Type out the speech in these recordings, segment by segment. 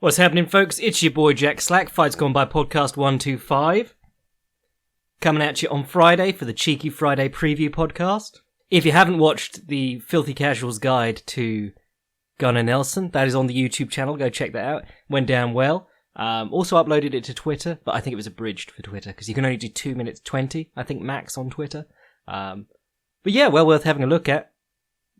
What's happening, folks? It's your boy Jack Slack, Fights Gone By Podcast 125. Coming at you on Friday for the Cheeky Friday Preview Podcast. If you haven't watched the Filthy Casuals Guide to Gunnar Nelson, that is on the YouTube channel. Go check that out. Went down well. Also uploaded it to Twitter, but I think it was abridged for Twitter, because you can only do 2 minutes 20, I think, max on Twitter. But yeah, well worth having a look at.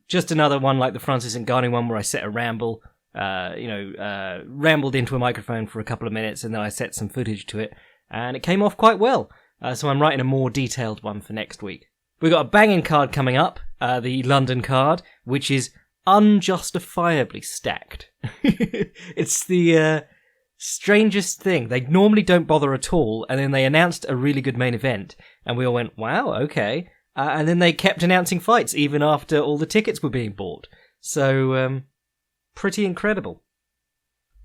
Just another one like the Francis Ngannou one where I set a ramble. Rambled into a microphone for a couple of minutes and then I set some footage to it and it came off quite well. So I'm writing a more detailed one for next week. We've got a banging card coming up, the London card, which is unjustifiably stacked. It's the strangest thing. They normally don't bother at all, and then they announced a really good main event and we all went, wow, okay. And then they kept announcing fights even after all the tickets were being bought. So, pretty incredible.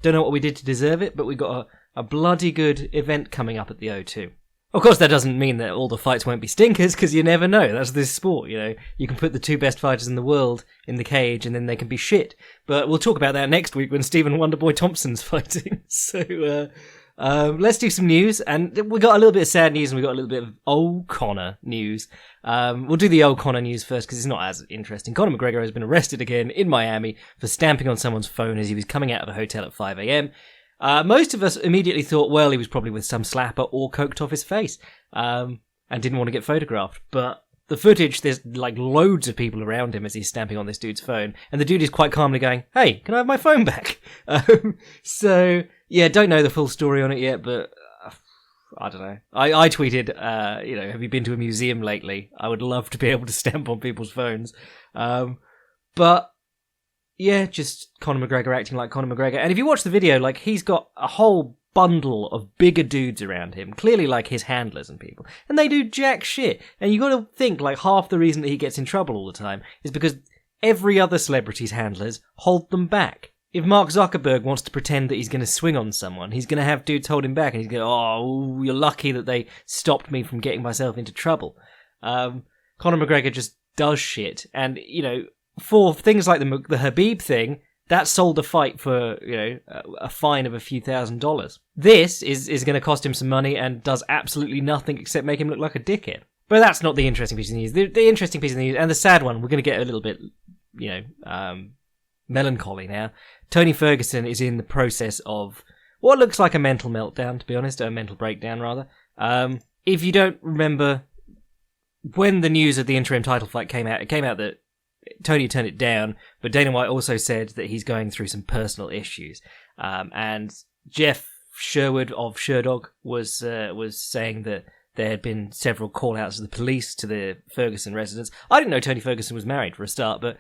Don't know what we did to deserve it, but we got a bloody good event coming up at the O2. Of course, that doesn't mean that all the fights won't be stinkers, because you never know. That's this sport, you know. You can put the two best fighters in the world in the cage, and then they can be shit. But we'll talk about that next week when Stephen Wonderboy Thompson's fighting. So, let's do some news. And we got a little bit of sad news, and we got a little bit of old Conor news. We'll do the old Conor news first, because it's not as interesting. Conor McGregor has been arrested again in Miami for stamping on someone's phone as he was coming out of a hotel at 5 a.m. Most of us immediately thought, well, he was probably with some slapper or coked off his face, and didn't want to get photographed. But the footage, there's like loads of people around him as he's stamping on this dude's phone, and the dude is quite calmly going, hey, can I have my phone back? So, yeah, don't know the full story on it yet, but I don't know. I tweeted, have you been to a museum lately? I would love to be able to stamp on people's phones. But yeah, just Conor McGregor acting like Conor McGregor. And if you watch the video, like, he's got a whole bundle of bigger dudes around him, clearly like his handlers and people, and they do jack shit. And you got to think, like, half the reason that he gets in trouble all the time is because every other celebrity's handlers hold them back. If Mark Zuckerberg wants to pretend that he's going to swing on someone, he's going to have dudes hold him back, and he's going to, oh, you're lucky that they stopped me from getting myself into trouble. Conor McGregor just does shit, and, you know, for things like the Khabib thing, that sold a fight for, you know, a fine of a few $1,000s. This is going to cost him some money and does absolutely nothing except make him look like a dickhead. But that's not the interesting piece of news. The interesting piece of news, and the sad one, we're going to get a little bit, melancholy now. Tony Ferguson is in the process of what looks like a mental meltdown, to be honest, a mental breakdown, rather. If you don't remember, when the news of the interim title fight came out, it came out that Tony turned it down, but Dana White also said that he's going through some personal issues. And Jeff Sherwood of Sherdog was saying that there had been several call-outs of the police to the Ferguson residence. I didn't know Tony Ferguson was married, for a start, but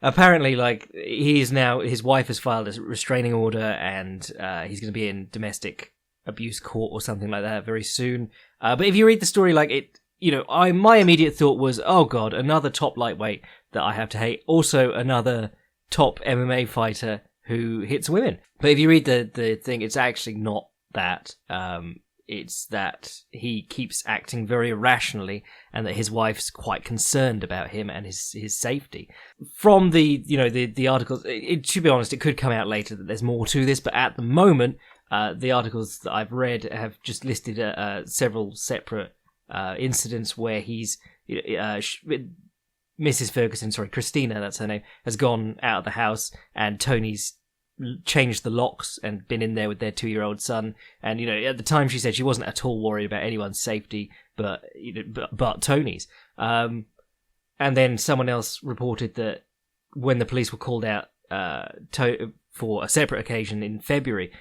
apparently, like, his wife has filed a restraining order, and he's going to be in domestic abuse court or something like that very soon. But if you read the story, like, it, you know, my immediate thought was, oh god, another top lightweight that I have to hate. Also, another top MMA fighter who hits women. But if you read the thing, it's actually not that. It's that he keeps acting very irrationally, and that his wife's quite concerned about him and his safety. From the articles, to be honest, it could come out later that there's more to this, but at the moment, the articles that I've read have just listed several separate incidents where he's Mrs. Ferguson, Christina, that's her name, has gone out of the house, and Tony's changed the locks and been in there with their 2-year-old son. And, you know, at the time she said she wasn't at all worried about anyone's safety, but Tony's. And then someone else reported that when the police were called out for a separate occasion in February,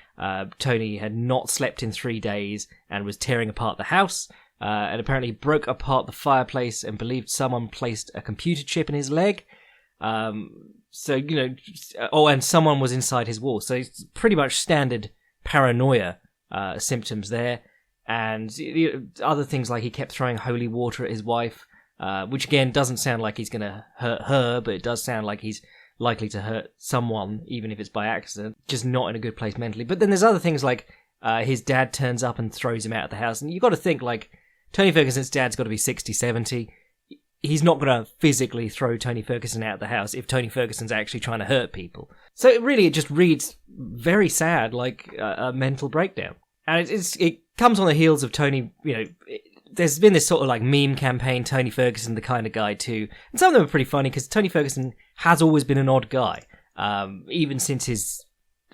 Tony had not slept in 3 days and was tearing apart the house. And apparently broke apart the fireplace and believed someone placed a computer chip in his leg. So, you know, and someone was inside his wall. So it's pretty much standard paranoia symptoms there. And other things like he kept throwing holy water at his wife, which again doesn't sound like he's going to hurt her, but it does sound like he's likely to hurt someone, even if it's by accident. Just not in a good place mentally. But then there's other things like his dad turns up and throws him out of the house. And you've got to think, like, Tony Ferguson's dad's got to be 60, 70. he's not going to physically throw Tony Ferguson out of the house if Tony Ferguson's actually trying to hurt people. So it just reads very sad, like a mental breakdown. And it comes on the heels of Tony, there's been this sort of like meme campaign, Tony Ferguson, the kind of guy too. And some of them are pretty funny because Tony Ferguson has always been an odd guy. Even since his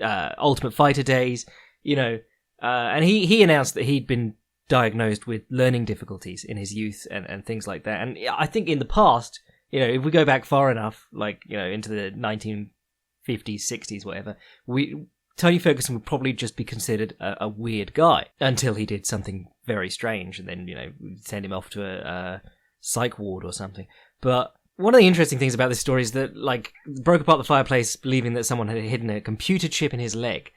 Ultimate Fighter days, and he announced that he'd been diagnosed with learning difficulties in his youth and things like that. And I think in the past, if we go back far enough, like, into the 1950s, 60s, whatever, Tony Ferguson would probably just be considered a weird guy until he did something very strange, and then, we'd send him off to a psych ward or something. But one of the interesting things about this story is that, like, broke apart the fireplace believing that someone had hidden a computer chip in his leg.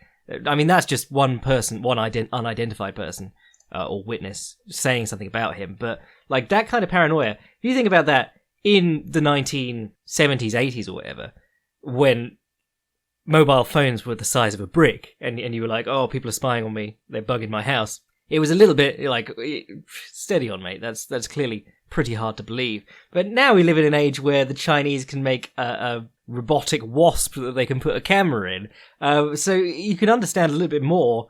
I mean, that's just one person, one unidentified person, or witness saying something about him. But, like, that kind of paranoia, if you think about that in the 1970s, 80s or whatever, when mobile phones were the size of a brick, and you were like, oh, people are spying on me, they're bugging my house, it was a little bit like, steady on, mate, that's clearly pretty hard to believe. But now we live in an age where the Chinese can make a robotic wasp that they can put a camera in, so you can understand a little bit more.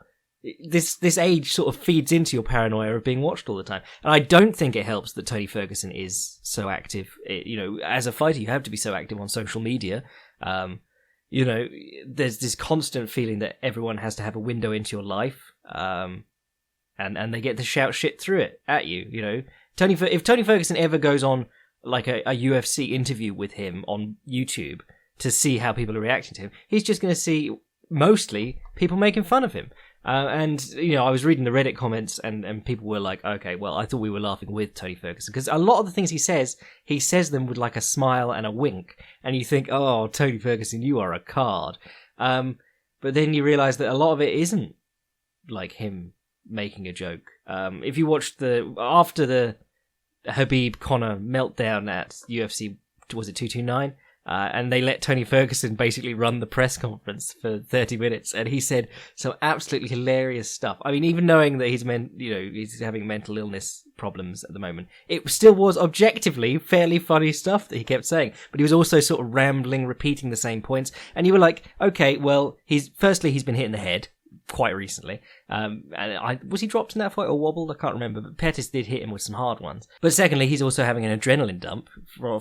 This age sort of feeds into your paranoia of being watched all the time. And I don't think it helps that Tony Ferguson is so active. As a fighter, you have to be so active on social media. There's this constant feeling that everyone has to have a window into your life, and they get to shout shit through it at you. If Tony Ferguson ever goes on like a UFC interview with him on YouTube to see how people are reacting to him, he's just going to see mostly people making fun of him. I was reading the Reddit comments, and people were like, okay, well, I thought we were laughing with Tony Ferguson, because a lot of the things he says them with like a smile and a wink, and you think, oh, Tony Ferguson, you are a card. But then you realise that a lot of it isn't like him making a joke. If you watched after the Khabib Conor meltdown at UFC, was it 229? And they let Tony Ferguson basically run the press conference for 30 minutes, and he said some absolutely hilarious stuff. I mean, even knowing that he's having mental illness problems at the moment, it still was objectively fairly funny stuff that he kept saying. But he was also sort of rambling, repeating the same points, and you were like, okay, well, he's been hit in the head quite recently. Was he dropped in that fight or wobbled? I can't remember, but Pettis did hit him with some hard ones. But secondly, he's also having an adrenaline dump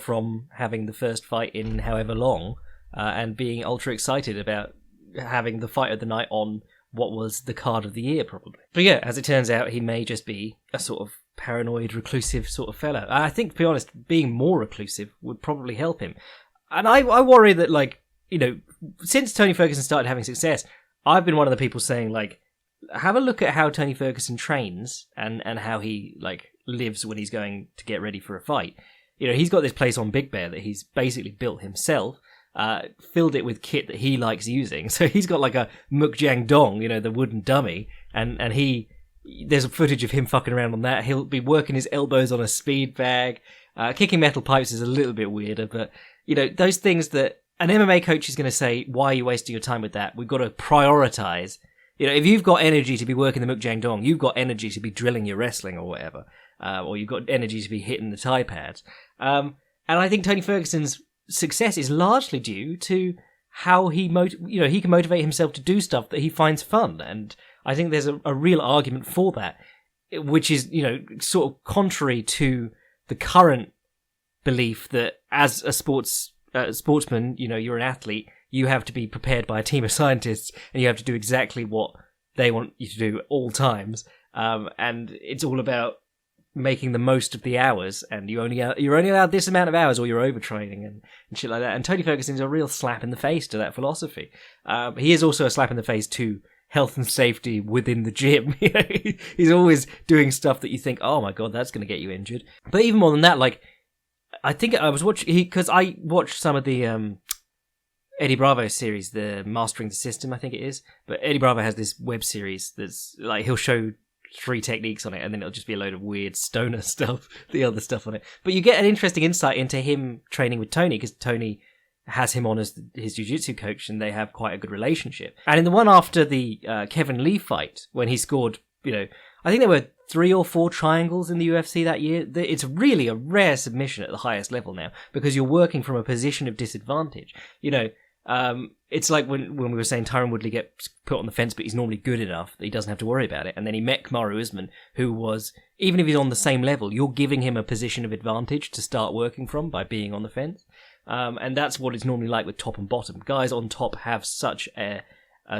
from having the first fight in however long, and being ultra excited about having the fight of the night on what was the card of the year, probably. But yeah, as it turns out, he may just be a sort of paranoid, reclusive sort of fellow. I think, to be honest, being more reclusive would probably help him. And I worry that, like, since Tony Ferguson started having success, I've been one of the people saying, like, have a look at how Tony Ferguson trains and how he, like, lives when he's going to get ready for a fight. He's got this place on Big Bear that he's basically built himself, filled it with kit that he likes using. So he's got, like, a mukjang dong, the wooden dummy, and there's footage of him fucking around on that. He'll be working his elbows on a speed bag. Kicking metal pipes is a little bit weirder, but, those things that an MMA coach is going to say, why are you wasting your time with that? We've got to prioritize. If you've got energy to be working the mukjang dong, you've got energy to be drilling your wrestling or whatever, or you've got energy to be hitting the Thai pads. And I think Tony Ferguson's success is largely due to how he can motivate himself to do stuff that he finds fun. And I think there's a real argument for that, which is, sort of contrary to the current belief that as a sportsman, you're an athlete, you have to be prepared by a team of scientists, and you have to do exactly what they want you to do at all times. And it's all about making the most of the hours, and you're only allowed this amount of hours, or you're overtraining and shit like that. And Tony Ferguson's a real slap in the face to that philosophy. He is also a slap in the face to health and safety within the gym. He's always doing stuff that you think, oh my god, that's going to get you injured. But even more than that, like, I think I was watching, because I watched some of the Eddie Bravo series, the Mastering the System, I think it is. But Eddie Bravo has this web series that's like, he'll show 3 techniques on it, and then it'll just be a load of weird stoner stuff, the other stuff on it. But you get an interesting insight into him training with Tony, because Tony has him on as his jiu-jitsu coach, and they have quite a good relationship. And in the one after the Kevin Lee fight, when he scored, I think there were 3 or 4 triangles in the UFC that year. It's really a rare submission at the highest level now because you're working from a position of disadvantage. It's like when we were saying Tyron Woodley gets put on the fence, but he's normally good enough that he doesn't have to worry about it. And then he met Kamaru Usman, who was, even if he's on the same level, you're giving him a position of advantage to start working from by being on the fence. And that's what it's normally like with top and bottom. Guys on top have such a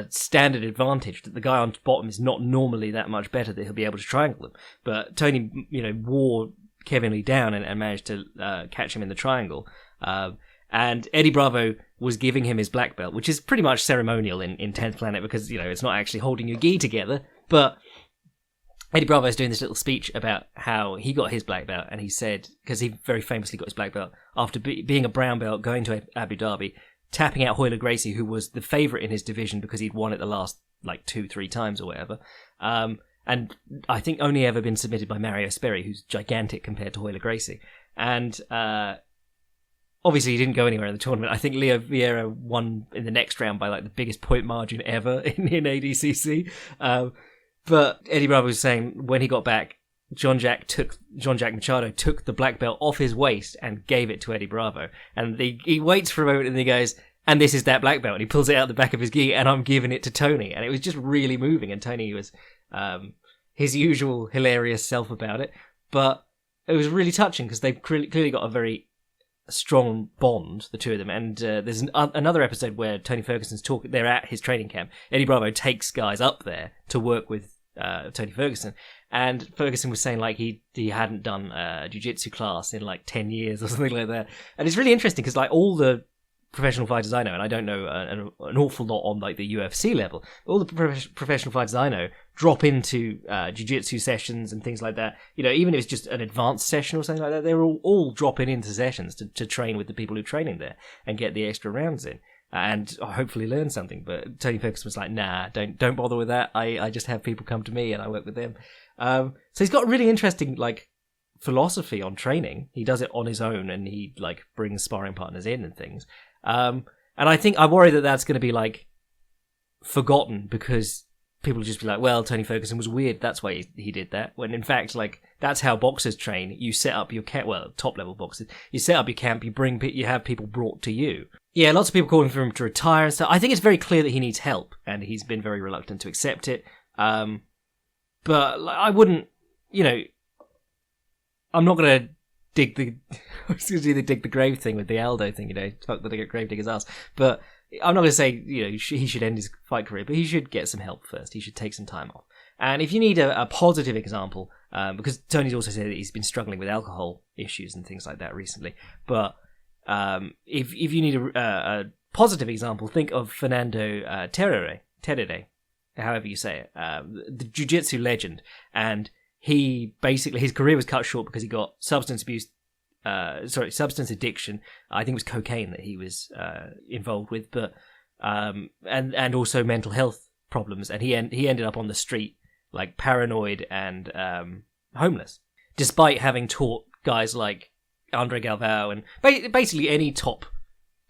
standard advantage that the guy on bottom is not normally that much better that he'll be able to triangle them. But Tony, wore Kevin Lee down and managed to catch him in the triangle. And Eddie Bravo was giving him his black belt, which is pretty much ceremonial in 10th Planet because, it's not actually holding your gi together. But Eddie Bravo is doing this little speech about how he got his black belt, and he said, because he very famously got his black belt after being a brown belt, going to Abu Dhabi, tapping out Royler Gracie, who was the favourite in his division because he'd won it the last, 2-3 times or whatever. And I think only ever been submitted by Mario Sperry, who's gigantic compared to Royler Gracie. And obviously he didn't go anywhere in the tournament. I think Leo Vieira won in the next round by the biggest point margin ever in ADCC. But Eddie Bravo was saying when he got back, Jean-Jacques Machado took the black belt off his waist and gave it to Eddie Bravo. And he waits for a moment and he goes, and this is that black belt. And he pulls it out the back of his gi and I'm giving it to Tony. And it was just really moving. And Tony was his usual hilarious self about it. But it was really touching because they've clearly got a very strong bond, the two of them. And there's another episode where Tony Ferguson's they're at his training camp. Eddie Bravo takes guys up there to work with Tony Ferguson, and Ferguson was saying he hadn't done a jiu-jitsu class in 10 years or something like that. And it's really interesting because all the professional fighters I know, and I don't know an awful lot on the UFC level, but all the professional fighters I know drop into jiu-jitsu sessions and things like that. Even if it's just an advanced session or something like that, they're all dropping into sessions to train with the people who are training there and get the extra rounds in and hopefully learn something. But Tony Ferguson was like, nah, don't bother with that. I just have people come to me and I work with them. So he's got a really interesting philosophy on training. He does it on his own and he brings sparring partners in and things. And I worry that that's going to be forgotten because people will just be like, well, Tony Ferguson was weird, that's why he did that. When in fact, that's how boxers train. You set up your camp, well, top level boxers, you set up your camp, you have people brought to you. Yeah, lots of people calling for him to retire and stuff. I think it's very clear that he needs help and he's been very reluctant to accept it. But I wouldn't, I'm not going to dig the grave thing with the Aldo thing, fuck the grave digger's ass. But I'm not going to say, he should end his fight career, but he should get some help first. He should take some time off. And if you need a positive example, because Tony's also said that he's been struggling with alcohol issues and things like that recently, but if you need a positive example, think of Fernando Terere, however you say it, the jiu-jitsu legend. And he basically, his career was cut short because he got substance addiction. I think it was cocaine that he was involved with, but and also mental health problems. And he ended up on the street, paranoid and homeless, despite having taught guys like Andre Galvao and basically any top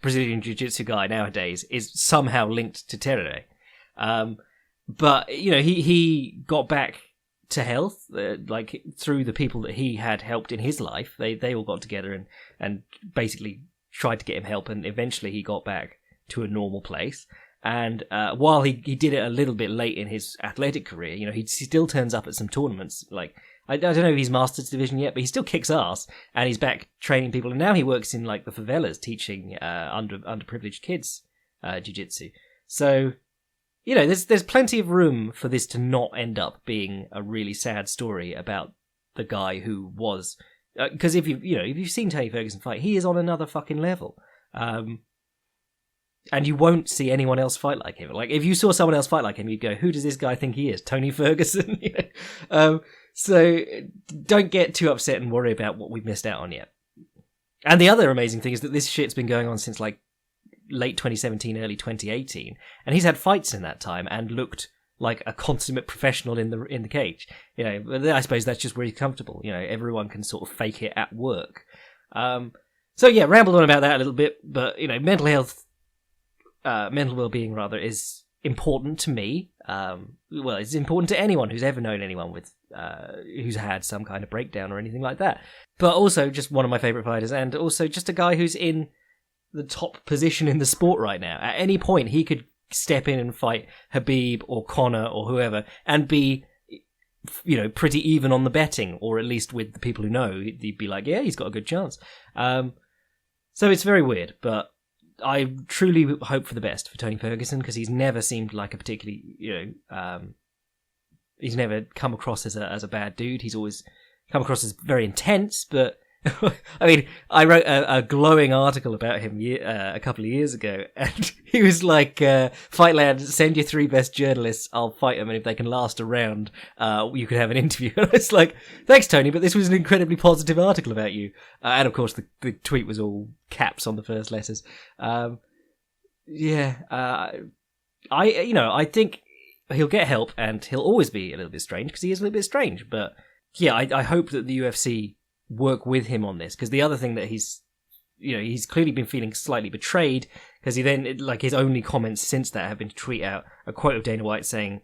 Brazilian jiu-jitsu guy nowadays is somehow linked to Terere. But he got back to health, through the people that he had helped in his life. They all got together and basically tried to get him help, and eventually he got back to a normal place. And while he did it a little bit late in his athletic career, he still turns up at some tournaments. I don't know if he's Masters Division yet, but he still kicks ass, and he's back training people. And now he works in the favelas teaching underprivileged kids jiu-jitsu. So there's plenty of room for this to not end up being a really sad story about the guy who was, because if you've seen Tony Ferguson fight, he is on another fucking level, and you won't see anyone else fight like him. If you saw someone else fight like him, you'd go, "Who does this guy think he is? Tony Ferguson?" So don't get too upset and worry about what we've missed out on yet. And the other amazing thing is that this shit's been going on since late 2017, early 2018, and he's had fights in that time and looked like a consummate professional in the cage. I suppose that's just where he's comfortable. Everyone can sort of fake it at work. So yeah, rambled on about that a little bit, but mental health, mental well-being rather, is important to me. Well, it's important to anyone who's ever known anyone with who's had some kind of breakdown or anything like that. But also just one of my favourite fighters, and also just a guy who's in the top position in the sport right now. At any point, he could step in and fight Khabib or Conor or whoever, and be, pretty even on the betting, or at least with the people who know, he'd be like, yeah, he's got a good chance. So it's very weird, but I truly hope for the best for Tony Ferguson, because he's never seemed like a particularly, he's never come across as a bad dude. He's always come across as very intense, but I mean, I wrote a glowing article about him a couple of years ago, and he was like, Fightland, send your 3 best journalists, I'll fight them, and if they can last a round, you could have an interview. And it's like, thanks, Tony, but this was an incredibly positive article about you. And of course, the tweet was all caps on the first letters. I think he'll get help, and he'll always be a little bit strange, because he is a little bit strange. But yeah, I hope that the UFC work with him on this, because the other thing that he's clearly been feeling slightly betrayed, because he then, like, his only comments since that have been to tweet out a quote of Dana White saying,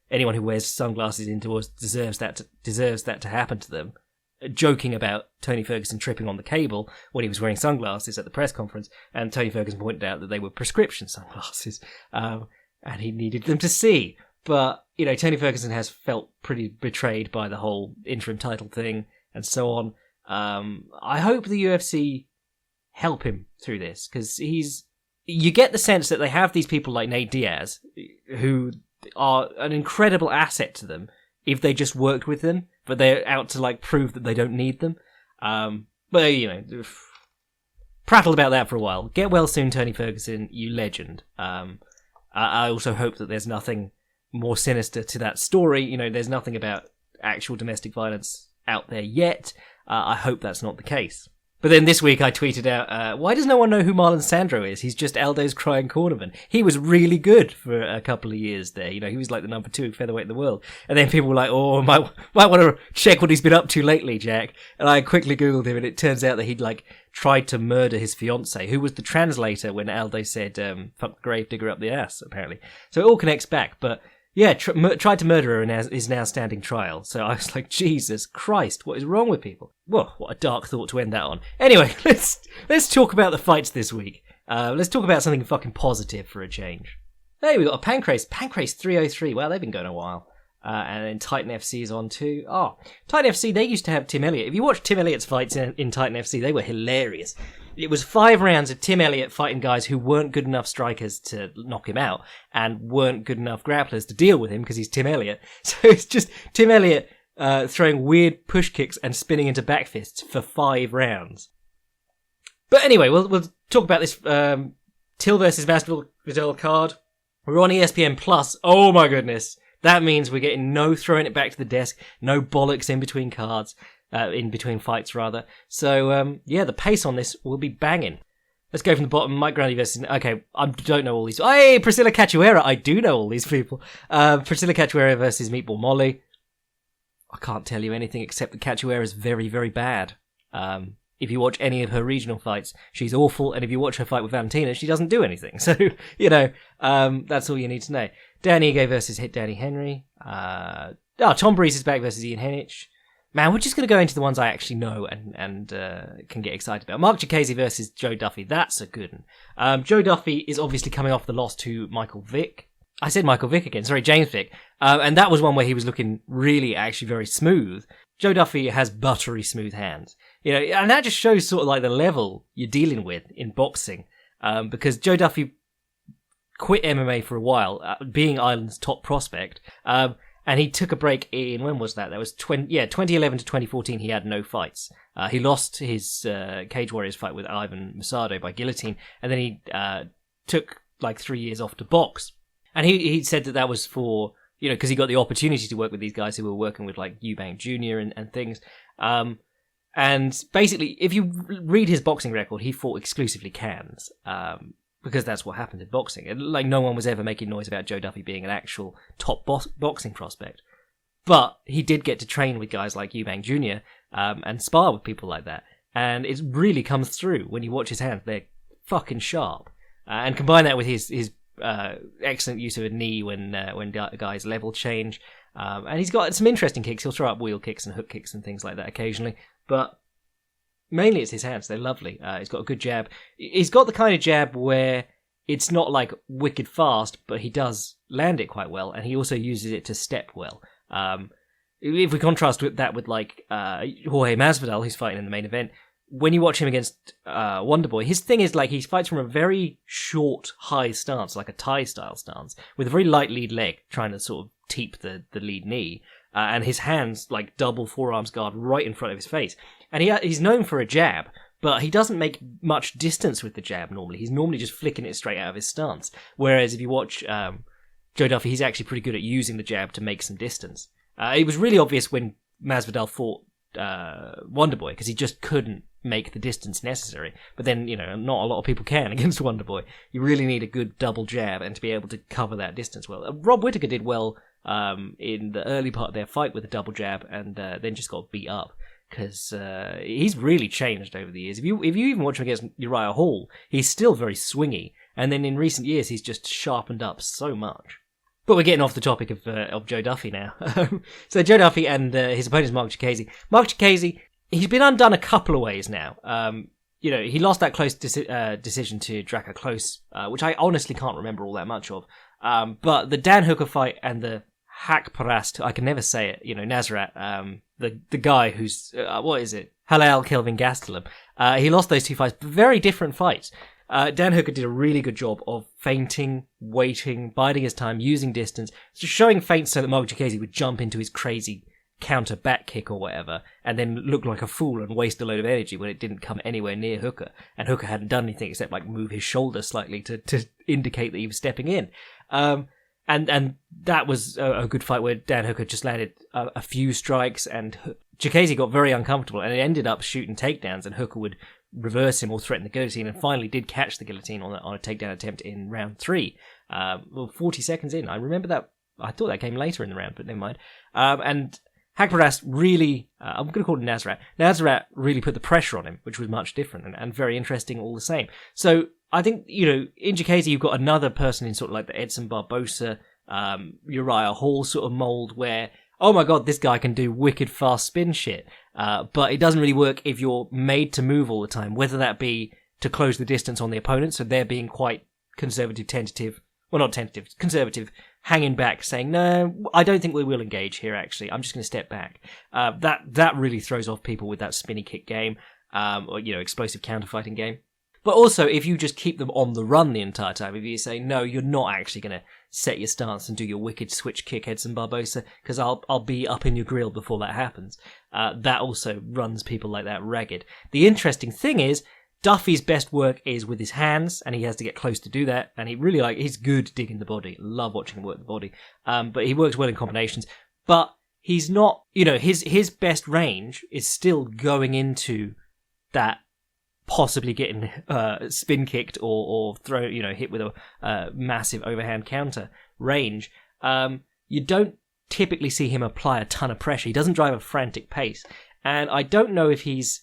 anyone who wears sunglasses indoors deserves that to happen to them, joking about Tony Ferguson tripping on the cable when he was wearing sunglasses at the press conference, and Tony Ferguson pointed out that they were prescription sunglasses, and he needed them to see. But, Tony Ferguson has felt pretty betrayed by the whole interim title thing, and so on. I hope the UFC help him through this, because you get the sense that they have these people like Nate Diaz, who are an incredible asset to them if they just worked with them, but they're out to, like, prove that they don't need them. But, prattled about that for a while. Get well soon, Tony Ferguson, you legend. I also hope that there's nothing more sinister to that story. There's nothing about actual domestic violence out there yet. I hope that's not the case. But then this week I tweeted out, why does no one know who Marlon Sandro is? He's just Aldo's crying cornerman. He was really good for a couple of years there. He was like the number 2 featherweight in the world. And then people were like, oh, might want to check what he's been up to lately, Jack. And I quickly Googled him, and it turns out that he'd, like, tried to murder his fiancée, who was the translator when Aldo said, fuck the gravedigger up the ass, apparently. So it all connects back, but yeah, tried to murder her and is now standing trial. So I was like, Jesus Christ, what is wrong with people? Whoa, what a dark thought to end that on. Anyway, let's talk about the fights this week. Let's talk about something fucking positive for a change. Hey, we got a Pancrase 303. Well, they've been going a while. And then Titan FC is on too. Oh, Titan FC, they used to have Tim Elliott. If you watch Tim Elliott's fights in Titan FC, they were hilarious. It was 5 rounds of Tim Elliott fighting guys who weren't good enough strikers to knock him out, and weren't good enough grapplers to deal with him because he's Tim Elliott. So it's just Tim Elliott throwing weird push kicks and spinning into back fists for 5 rounds. But anyway, we'll talk about this Till versus Masvidal card. We're on ESPN Plus. Oh my goodness. That means we're getting no throwing it back to the desk, no bollocks in between cards. In between fights, rather. So, the pace on this will be banging. Let's go from the bottom. Mike Grundy versus... Okay, I don't know all these... Hey, Priscilla Cachoeira. I do know all these people. Priscilla Cachoeira versus Meatball Molly. I can't tell you anything except that Cachoeira is very, very bad. If you watch any of her regional fights, she's awful. And if you watch her fight with Valentina, she doesn't do anything. So, that's all you need to know. Dan Ige versus Danny Henry. Tom Breeze is back versus Ian Heinisch. Man, we're just going to go into the ones I actually know and can get excited about. Mark Cherkasy versus Joe Duffy. That's a good one. Joe Duffy is obviously coming off the loss to Michael Vick. I said Michael Vick again. Sorry, James Vick. And that was one where he was looking really actually very smooth. Joe Duffy has buttery smooth hands. And that just shows sort of like the level you're dealing with in boxing. Because Joe Duffy quit MMA for a while, being Ireland's top prospect. And he took a break in, when was that? That was 2011 to 2014, he had no fights. He lost his Cage Warriors fight with Ivan Masado by guillotine, and then he took like 3 years off to box. And he said that was for, because he got the opportunity to work with these guys who were working with like Eubank Jr. and things. And basically, if you read his boxing record, he fought exclusively cans. Because that's what happened in boxing. And, like, no one was ever making noise about Joe Duffy being an actual top boxing prospect. But he did get to train with guys like Eubank Jr. And spar with people like that. And it really comes through when you watch his hands. They're fucking sharp. And combine that with his excellent use of a knee when the guys level change. And he's got some interesting kicks. He'll throw up wheel kicks and hook kicks and things like that occasionally. But mainly it's his hands. They're lovely. He's got a good jab. He's got the kind of jab where it's not like wicked fast, but he does land it quite well. And he also uses it to step well. If we contrast that with like Jorge Masvidal, who's fighting in the main event, when you watch him against Wonderboy, his thing is like he fights from a very short, high stance, like a Thai style stance, with a very light lead leg, trying to sort of teep the lead knee, and his hands like double forearms guard right in front of his face. And he's known for a jab, but he doesn't make much distance with the jab normally. He's normally just flicking it straight out of his stance. Whereas if you watch Joe Duffy, he's actually pretty good at using the jab to make some distance. It was really obvious when Masvidal fought Wonderboy, because he just couldn't make the distance necessary. But then, not a lot of people can against Wonderboy. You really need a good double jab and to be able to cover that distance well. Rob Whittaker did well in the early part of their fight with a double jab, and then just got beat up, because he's really changed over the years. If you even watch him against Uriah Hall, he's still very swingy, and then in recent years he's just sharpened up so much. But we're getting off the topic of Joe Duffy now. So Joe Duffy and his opponent is Mark Cherkasy. Mark Cherkasy, he's been undone a couple of ways now. He lost that close decision to Drakkar Klose, which I honestly can't remember all that much of. But the Dan Hooker fight and the Hakparast, I can never say it, Nasrat, the guy who's, what is it? Halal Kelvin Gastelum. He lost those two fights, very different fights. Dan Hooker did a really good job of feinting, waiting, biding his time, using distance, just showing feints so that Mark Cherkasy would jump into his crazy counter back kick or whatever, and then look like a fool and waste a load of energy when it didn't come anywhere near Hooker. And Hooker hadn't done anything except like move his shoulder slightly to indicate that he was stepping in. And that was a good fight where Dan Hooker just landed a few strikes, and Cherkasy got very uncomfortable, and it ended up shooting takedowns, and Hooker would reverse him or threaten the guillotine, and finally did catch the guillotine on a takedown attempt in round 3. 40 seconds in. I remember that. I thought that came later in the round, but never mind. And Hakparast really, I'm going to call it Nasrat. Nasrat really put the pressure on him, which was much different and very interesting all the same. So I think, in Cherkasy, you've got another person in sort of like the Edson Barbosa, Uriah Hall sort of mold where, oh my god, this guy can do wicked fast spin shit. But it doesn't really work if you're made to move all the time, whether that be to close the distance on the opponent, so they're being quite conservative, hanging back, saying, no, I don't think we will engage here, actually. I'm just going to step back. That really throws off people with that spinny kick game, or, explosive counterfighting game. But also, if you just keep them on the run the entire time, if you say, no, you're not actually going to set your stance and do your wicked switch kick, Edson Barbosa, because I'll be up in your grill before that happens. That also runs people like that ragged. The interesting thing is, Duffy's best work is with his hands, and he has to get close to do that, and he's good digging the body. Love watching him work the body. But he works well in combinations. But he's not, his best range is still going into that possibly getting spin kicked or throw, hit with a massive overhand counter range. You don't typically see him apply a ton of pressure. He doesn't drive a frantic pace. And I don't know if he's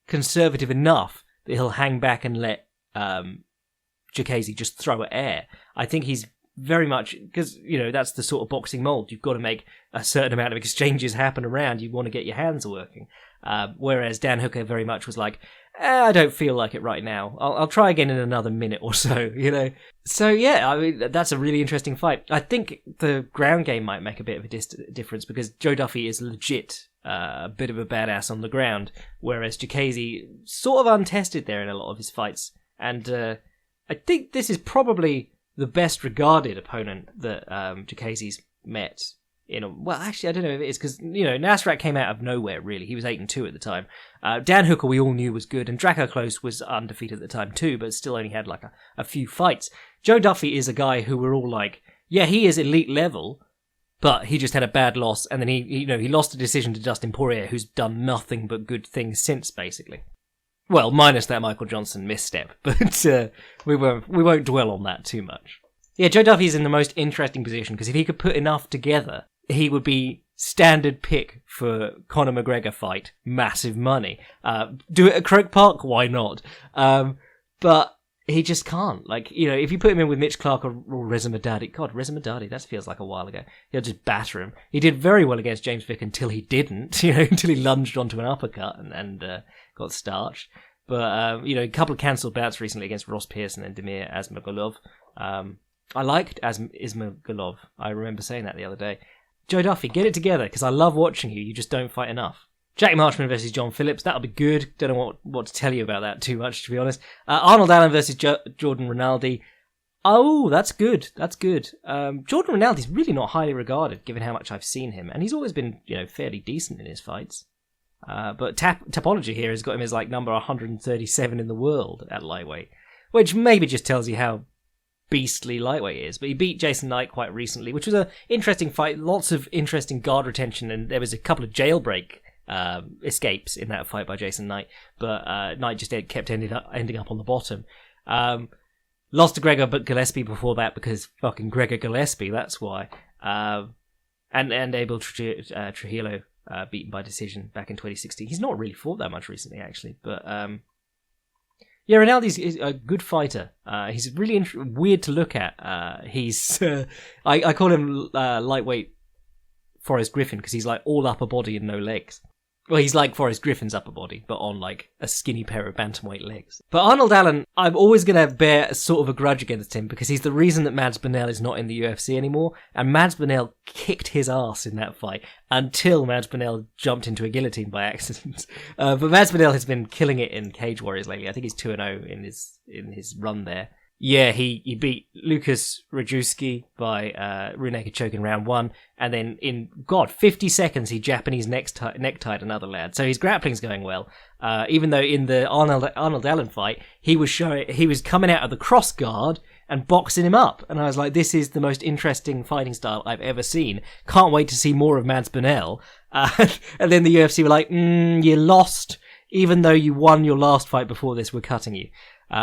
conservative enough that he'll hang back and let Cherkasy just throw at air. I think he's very much, because, that's the sort of boxing mold. You've got to make a certain amount of exchanges happen around. You want to get your hands working. Whereas Dan Hooker very much was like, I don't feel like it right now. I'll try again in another minute or so, So, yeah, I mean, that's a really interesting fight. I think the ground game might make a bit of a difference, because Joe Duffy is legit a bit of a badass on the ground, whereas Cherkasy sort of untested there in a lot of his fights. And I think this is probably the best regarded opponent that Cherkasy's met. Well, actually, I don't know if it is, because, Nasrat came out of nowhere, really. He was 8-2 at the time. Dan Hooker, we all knew, was good, and Drakkar Klose was undefeated at the time too, but still only had like a few fights. Joe Duffy is a guy who we're all like, yeah, he is elite level, but he just had a bad loss, and then he lost a decision to Dustin Poirier, who's done nothing but good things since, basically. Well, minus that Michael Johnson misstep, but we won't dwell on that too much. Yeah, Joe Duffy's in the most interesting position, because if he could put enough together, he would be standard pick for Conor McGregor fight, massive money. Do it at Croke Park, why not? But he just can't. Like, if you put him in with Mitch Clark or Reza Madadi, God, Reza Madadi, that feels like a while ago. He'll just batter him. He did very well against James Vick until he didn't, until he lunged onto an uppercut and got starched. But, a couple of cancelled bouts recently against Ross Pearson and Damir Asmagulov. I liked Ismagulov. I remember saying that the other day. Joe Duffy, get it together, because I love watching you. You just don't fight enough. Jack Marchman versus John Phillips. That'll be good. Don't know what to tell you about that too much, to be honest. Arnold Allen versus Jordan Rinaldi. Oh, that's good. That's good. Jordan Rinaldi's really not highly regarded, given how much I've seen him. And he's always been, fairly decent in his fights. But Tapology here has got him as, number 137 in the world at lightweight. Which maybe just tells you how beastly lightweight is. But he beat Jason Knight quite recently, which was an interesting fight. Lots of interesting guard retention, and there was a couple of jailbreak escapes in that fight by Jason Knight, but Knight just kept ending up on the bottom. Lost to Gregor Gillespie before that because fucking Gregor Gillespie, that's why. And Abel Trujillo beaten by decision back in 2016. He's not really fought that much recently, actually, but Rinaldi's is a good fighter. He's really weird to look at. He's I call him lightweight Forrest Griffin because he's all upper body and no legs. Well, he's like Forrest Griffin's upper body, but on a skinny pair of bantamweight legs. But Arnold Allen, I'm always going to bear sort of a grudge against him because he's the reason that Mads Burnell is not in the UFC anymore. And Mads Burnell kicked his ass in that fight until Mads Burnell jumped into a guillotine by accident. But Mads Burnell has been killing it in Cage Warriors lately. I think he's 2-0 in his run there. Yeah, he beat Lucas Rajewski by rear naked choke in round 1, and then in 50 seconds he Japanese necktied another lad. So his grappling's going well. Even though in the Arnold Allen fight he was coming out of the cross guard and boxing him up, and I was like, this is the most interesting fighting style I've ever seen. Can't wait to see more of Mads Burnell. And then the UFC were like, you lost, even though you won your last fight before this. We're cutting you.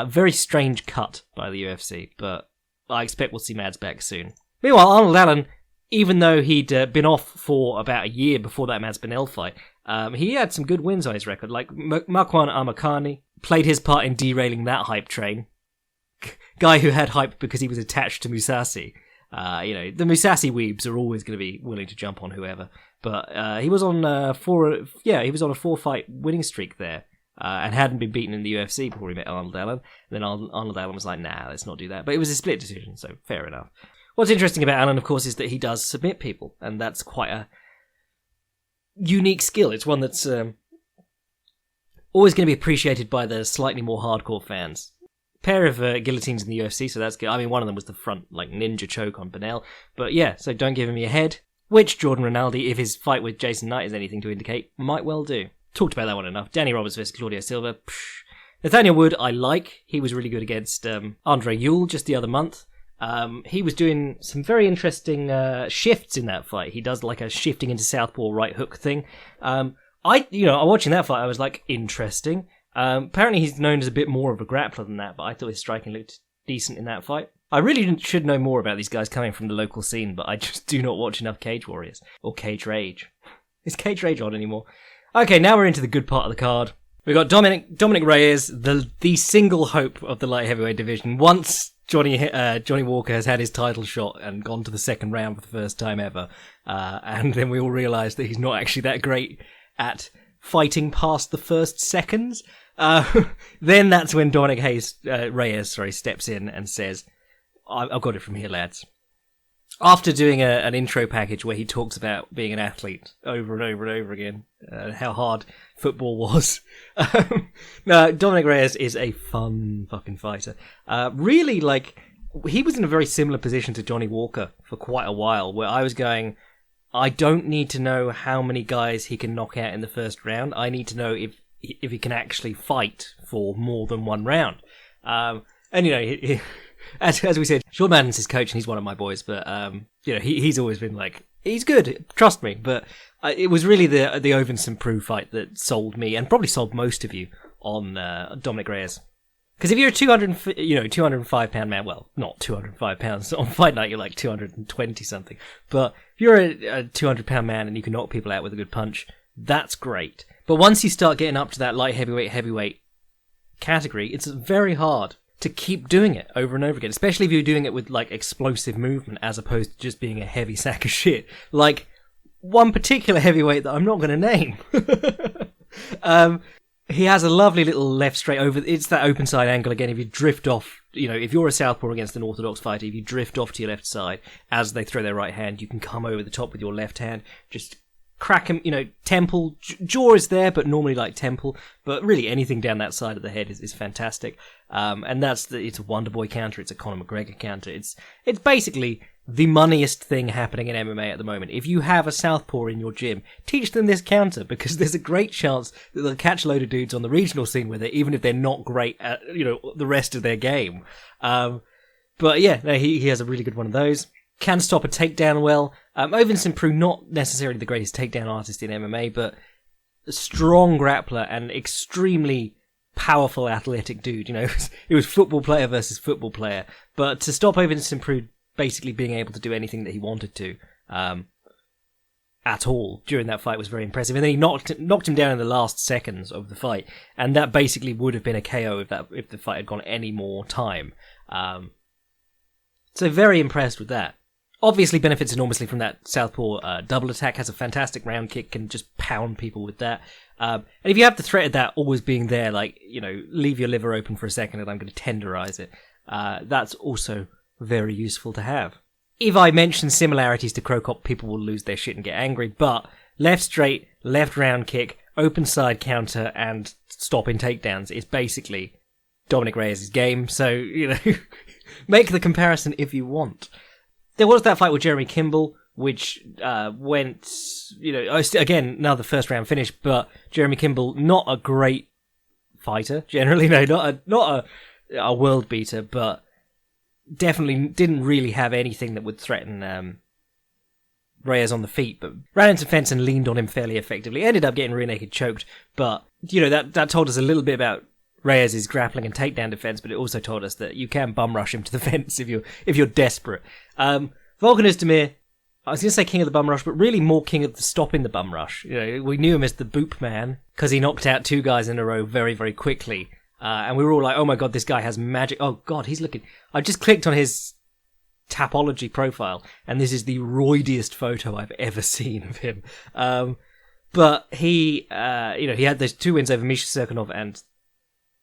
Very strange cut by the UFC, but I expect we'll see Mads back soon. Meanwhile, Arnold Allen, even though he'd been off for about a year before that Mads Burnell fight, he had some good wins on his record. Like Marwan Amakani played his part in derailing that hype train. Guy who had hype because he was attached to Musashi. The Musashi weebs are always going to be willing to jump on whoever. But he was on a 4-fight winning streak there. And hadn't been beaten in the UFC before he met Arnold Allen. And then Arnold Allen was like, nah, let's not do that. But it was a split decision, so fair enough. What's interesting about Allen, of course, is that he does submit people, and that's quite a unique skill. It's one that's always going to be appreciated by the slightly more hardcore fans. Pair of guillotines in the UFC, so that's good. I mean, one of them was the front, ninja choke on Burnell. But yeah, so don't give him your head, which Jordan Rinaldi, if his fight with Jason Knight is anything to indicate, might well do. Talked about that one enough. Danny Roberts versus Claudio Silva. Nathaniel Wood, I like. He was really good against Andre Ewell just the other month. He was doing some very interesting shifts in that fight. He does a shifting into southpaw right hook thing. Watching that fight, I was like, interesting. Apparently he's known as a bit more of a grappler than that, but I thought his striking looked decent in that fight. I really should know more about these guys coming from the local scene, but I just do not watch enough Cage Warriors. Or Cage Rage. Is Cage Rage on anymore? Okay, now we're into the good part of the card. We've got Dominic Reyes, the single hope of the light heavyweight division. Once Johnny Walker has had his title shot and gone to the second round for the first time ever, and then we all realise that he's not actually that great at fighting past the first seconds, then that's when Dominic Reyes steps in and says, I've got it from here, lads. After doing an intro package where he talks about being an athlete over and over and over again, how hard football was. No, Dominic Reyes is a fun fucking fighter. Really, he was in a very similar position to Johnny Walker for quite a while, where I was going, I don't need to know how many guys he can knock out in the first round. I need to know if he can actually fight for more than one round. As we said, Sean Madden's his coach and he's one of my boys, but he's always been like, he's good, trust me. But it was really the Ovinson Prue fight that sold me, and probably sold most of you, on Dominic Reyes. Because if you're a 205 pound man, well, not 205 pounds on fight night, you're like 220 something. But if you're a 200 pound man and you can knock people out with a good punch, that's great. But once you start getting up to that light heavyweight category, it's very hard to keep doing it over and over again, especially if you're doing it with like explosive movement as opposed to just being a heavy sack of shit. Like one particular heavyweight that I'm not going to name. He has a lovely little left straight over. It's that open side angle again. If you drift off, if you're a southpaw against an orthodox fighter, if you drift off to your left side as they throw their right hand, you can come over the top with your left hand, just crack him, temple, jaw is there, but normally like temple, but really anything down that side of the head is fantastic. And it's a Wonder Boy counter, it's a Conor McGregor counter, it's basically the moneyest thing happening in MMA at the moment. If you have a southpaw in your gym, teach them this counter, because there's a great chance that they'll catch a load of dudes on the regional scene with it, even if they're not great at, the rest of their game. But yeah, no, he has a really good one of those. Can stop a takedown well. Ovinson Prue, not necessarily the greatest takedown artist in MMA, but a strong grappler and extremely powerful athletic dude. It was football player versus football player. But to stop Ovinson Prue basically being able to do anything that he wanted to at all during that fight was very impressive. And then he knocked him down in the last seconds of the fight, and that basically would have been a KO if the fight had gone any more time. So very impressed with that. Obviously benefits enormously from that southpaw double attack, has a fantastic round kick, can just pound people with that. And if you have the threat of that always being there, leave your liver open for a second and I'm going to tenderize it, that's also very useful to have. If I mention similarities to Crocop, people will lose their shit and get angry, but left straight, left round kick, open side counter, and stopping takedowns is basically Dominic Reyes' game, so, make the comparison if you want. There was that fight with Jeremy Kimball, which went, again, another first round finish, but Jeremy Kimball, not a great fighter, generally, not a world beater, but definitely didn't really have anything that would threaten Reyes on the feet, but ran into fence and leaned on him fairly effectively. Ended up getting rear naked choked, but, that told us a little bit about Reyes' grappling and takedown defense, but it also told us that you can bum rush him to the fence if you're desperate. Volkan Ozdemir, I was going to say king of the bum rush, but really more king of the stopping the bum rush. We knew him as the boop man because he knocked out 2 guys in a row very, very quickly. And we were all like, oh my god, this guy has magic. Oh god, he's looking... I just clicked on his Tapology profile, and this is the roidiest photo I've ever seen of him. But he had those 2 wins over Misha Serkinov and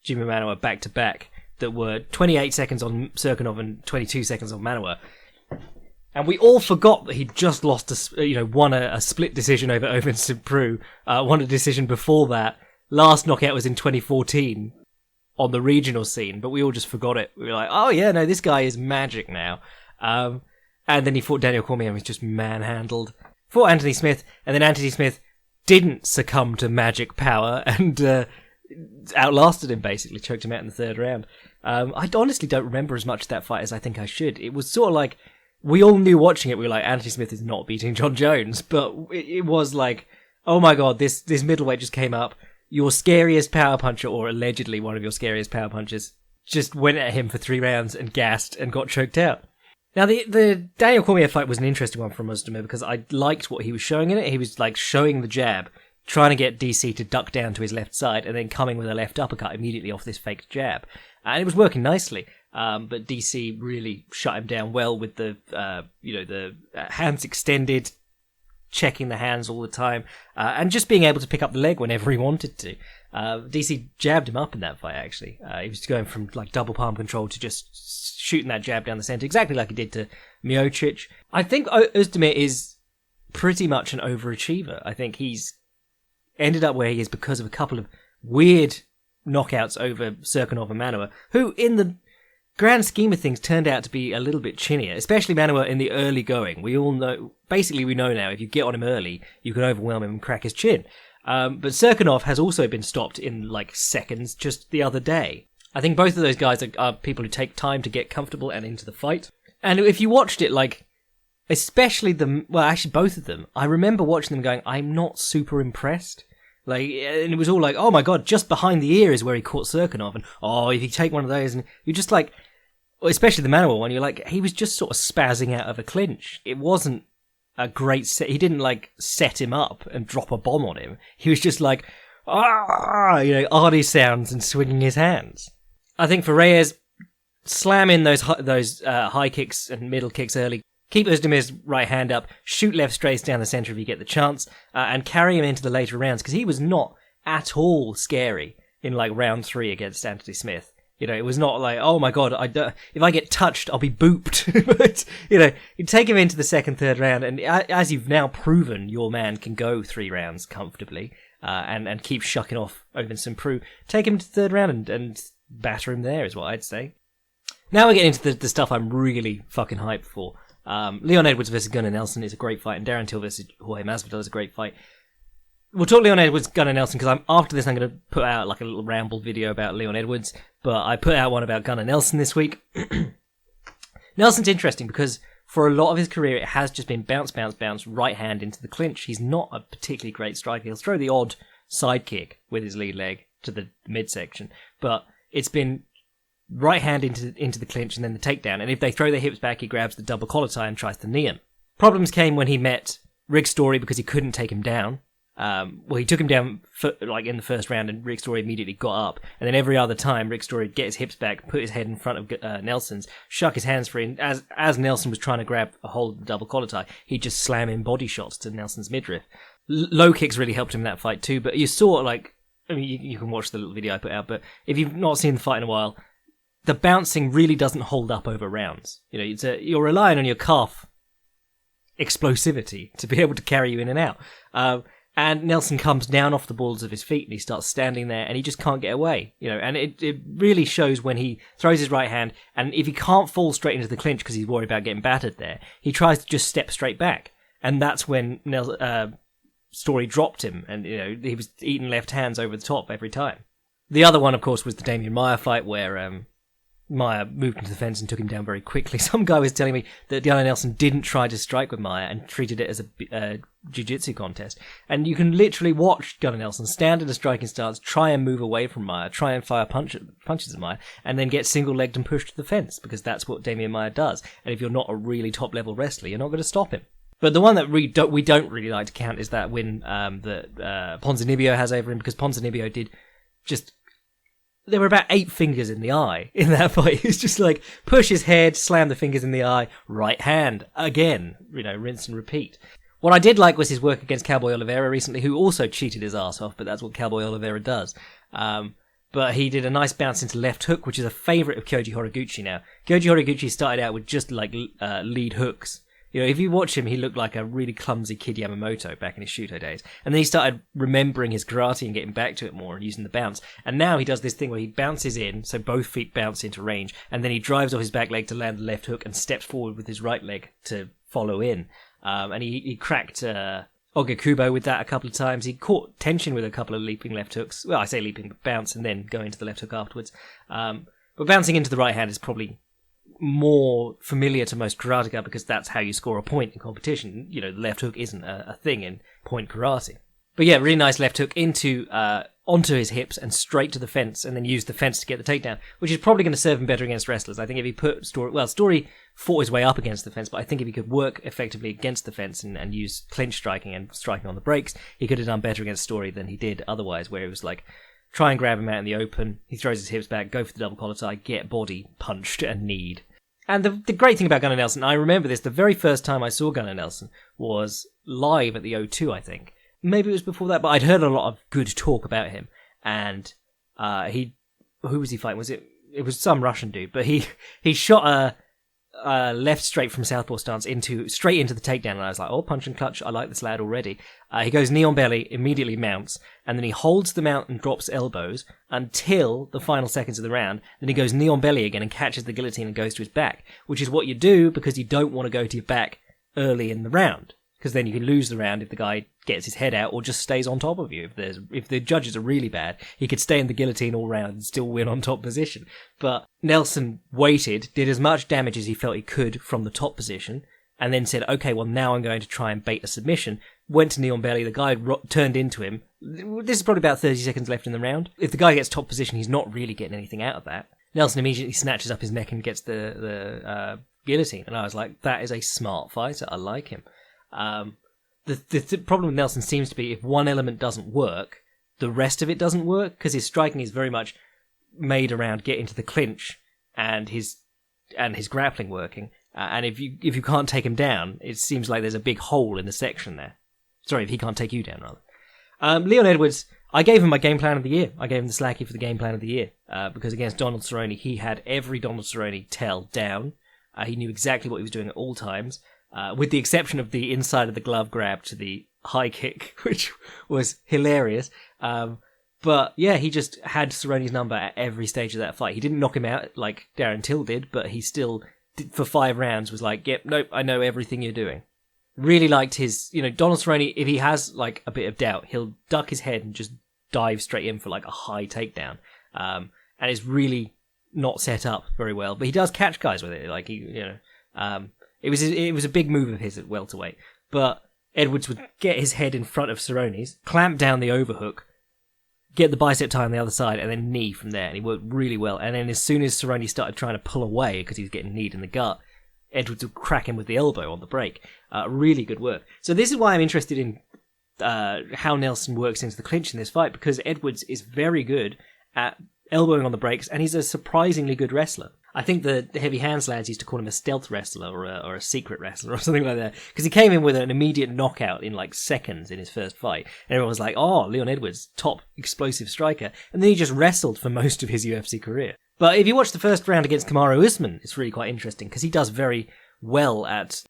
Jimmy Manuwa back-to-back that were 28 seconds on Serkinov and 22 seconds on Manuwa. And we all forgot that he'd just lost won a split decision over Ovinson Prue, won a decision before that. Last knockout was in 2014 on the regional scene, but we all just forgot it. We were like, oh yeah, no, this guy is magic now. And then he fought Daniel Cormier and was just manhandled. Fought Anthony Smith, and then Anthony Smith didn't succumb to magic power and outlasted him, basically choked him out in the 3rd round. I honestly don't remember as much of that fight as I think I should. It was sort of like, we all knew watching it, we were like, Anthony Smith is not beating John Jones, but it was like, oh my god, this middleweight just came up, your scariest power puncher, or allegedly one of your scariest power punchers, just went at him for 3 rounds and gassed and got choked out. Now, the Daniel Cormier fight was an interesting one from Ozdemir because I liked what he was showing in it. He was like showing the jab, trying to get DC to duck down to his left side, and then coming with a left uppercut immediately off this faked jab. And it was working nicely, but DC really shut him down well with the hands extended, checking the hands all the time, and just being able to pick up the leg whenever he wanted to. DC jabbed him up in that fight, actually. He was going from like double palm control to just shooting that jab down the centre, exactly like he did to Miocic. I think Ozdemir is pretty much an overachiever. I think he's ended up where he is because of a couple of weird knockouts over Serkinov and Manuwa, who in the grand scheme of things turned out to be a little bit chinnier, especially Manuwa in the early going. We all know, basically we know now, if you get on him early, you can overwhelm him and crack his chin. But Serkinov has also been stopped in like seconds just the other day. I think both of those guys are people who take time to get comfortable and into the fight. And if you watched it, like, especially actually both of them, I remember watching them going, I'm not super impressed. Like, and it was all like, oh my god, just behind the ear is where he caught Serkinov, and oh, if you take one of those, and you're just like, especially the Manuwa one, you're like, he was just sort of spazzing out of a clinch. It wasn't a great set. He didn't like set him up and drop a bomb on him. He was just like, Arnie sounds and swinging his hands. I think for Reyes, slam in those high kicks and middle kicks early. Keep Özdemir's right hand up, shoot left straights down the centre if you get the chance, and carry him into the later rounds, because he was not at all scary in like round 3 against Anthony Smith. It was not like, oh my god, if I get touched, I'll be booped. But, you take him into the second, third round, and as you've now proven, your man can go 3 rounds comfortably, and keep shucking off Ovinson Prue. Take him to the third round and batter him there, is what I'd say. Now we're getting into the stuff I'm really fucking hyped for. Leon Edwards versus Gunnar Nelson is a great fight, and Darren Till versus Jorge Masvidal is a great fight. We'll talk Leon Edwards, Gunnar Nelson, because after this I'm going to put out like a little ramble video about Leon Edwards, but I put out one about Gunnar Nelson this week. Nelson's interesting because for a lot of his career it has just been bounce, right hand into the clinch. He's not a particularly great striker. He'll throw the odd side kick with his lead leg to the midsection, but it's been right hand into the clinch and then the takedown, and if they throw their hips back, he grabs the double collar tie and tries to knee him. Problems came when he met Rick Story because he couldn't take him down. He took him down in the first round, and Rick Story immediately got up, and then every other time Rick Story would get his hips back, put his head in front of Nelson's, shuck his hands free, and as Nelson was trying to grab a hold of the double collar tie, he'd just slam in body shots to Nelson's midriff. Low kicks really helped him in that fight too, but you saw you can watch the little video I put out, but if you've not seen the fight in a while, the bouncing really doesn't hold up over rounds. You're relying on your calf explosivity to be able to carry you in and out. And Nelson comes down off the balls of his feet and he starts standing there and he just can't get away. And it really shows when he throws his right hand, and if he can't fall straight into the clinch because he's worried about getting battered there, he tries to just step straight back. And that's when Story dropped him, and he was eating left hands over the top every time. The other one, of course, was the Damian Maia fight where Maia moved into the fence and took him down very quickly. Some guy was telling me that Gunnar Nelson didn't try to strike with Maia and treated it as a jiu-jitsu contest. And you can literally watch Gunnar Nelson stand in a striking stance, try and move away from Maia, try and fire punches at Maia, and then get single-legged and pushed to the fence, because that's what Damian Maia does. And if you're not a really top-level wrestler, you're not going to stop him. But the one that we don't really like to count is that win that Ponzinibbio has over him, because Ponzinibbio did just... There were about 8 fingers in the eye in that fight. It's just like, push his head, slam the fingers in the eye, right hand, again, rinse and repeat. What I did like was his work against Cowboy Oliveira recently, who also cheated his ass off, but that's what Cowboy Oliveira does. But he did a nice bounce into left hook, which is a favourite of Kyoji Horiguchi now. Kyoji Horiguchi started out with just lead hooks. If you watch him, he looked like a really clumsy Kid Yamamoto back in his Shuto days. And then he started remembering his karate and getting back to it more and using the bounce. And now he does this thing where he bounces in, so both feet bounce into range, and then he drives off his back leg to land the left hook and steps forward with his right leg to follow in. And he cracked Ogakubo with that a couple of times. He caught tension with a couple of leaping left hooks. Well, I say leaping, but bounce and then go into the left hook afterwards. But bouncing into the right hand is probably more familiar to most karateka because that's how you score a point in competition. The left hook isn't a thing in point karate. But yeah, really nice left hook onto his hips and straight to the fence, and then use the fence to get the takedown, which is probably going to serve him better against wrestlers. I think if he put Story fought his way up against the fence, but I think if he could work effectively against the fence and use clinch striking and striking on the breaks, he could have done better against Story than he did otherwise, where it was like, try and grab him out in the open, he throws his hips back, go for the double collar tie, get body punched and kneed. And the great thing about Gunnar Nelson, I remember this, the very first time I saw Gunnar Nelson was live at the O2, I think. Maybe it was before that, but I'd heard a lot of good talk about him. And who was he fighting? It was some Russian dude, but he shot a left straight from southpaw stance straight into the takedown, and I was like, oh, punch and clutch, I like this lad already. He goes knee on belly, immediately mounts, and then he holds the mount and drops elbows until the final seconds of the round. Then he goes knee on belly again and catches the guillotine and goes to his back, which is what you do because you don't want to go to your back early in the round, because then you can lose the round if the guy gets his head out or just stays on top of you. If the judges are really bad, he could stay in the guillotine all round and still win on top position. But Nelson waited, did as much damage as he felt he could from the top position, and then said, okay, well, now I'm going to try and bait a submission. Went to knee on belly, the guy turned into him. This is probably about 30 seconds left in the round. If the guy gets top position, he's not really getting anything out of that. Nelson immediately snatches up his neck and gets the guillotine, and I was like, that is a smart fighter, I like him. The problem with Nelson seems to be if one element doesn't work, the rest of it doesn't work, because his striking is very much made around getting to the clinch and his grappling working. And if you can't take him down, it seems like there's a big hole in the section there. Sorry, if he can't take you down, rather. Leon Edwards, I gave him my game plan of the year. I gave him the Slacky for the game plan of the year. Because against Donald Cerrone, he had every Donald Cerrone tell down. He knew exactly what he was doing at all times. With the exception of the inside of the glove grab to the high kick, which was hilarious. But yeah, he just had Cerrone's number at every stage of that fight. He didn't knock him out like Darren Till did, but he still, for 5 rounds, was like, yep, nope, I know everything you're doing. Really liked his, Donald Cerrone, if he has like a bit of doubt, he'll duck his head and just dive straight in for like a high takedown. And it's really not set up very well, but he does catch guys with it. Like it was a big move of his at welterweight. But Edwards would get his head in front of Cerrone's, clamp down the overhook, get the bicep tie on the other side, and then knee from there. And he worked really well. And then as soon as Cerrone started trying to pull away because he was getting kneed in the gut, Edwards would crack him with the elbow on the break. Really good work. So this is why I'm interested in how Nelson works into the clinch in this fight, because Edwards is very good at elbowing on the breaks, and he's a surprisingly good wrestler. I think the heavy hands lads used to call him a stealth wrestler or a secret wrestler or something like that, because he came in with an immediate knockout in like seconds in his first fight, and everyone was like, oh, Leon Edwards, top explosive striker, and then he just wrestled for most of his UFC career. But if you watch the first round against Kamaru Usman, it's really quite interesting, because he does very well at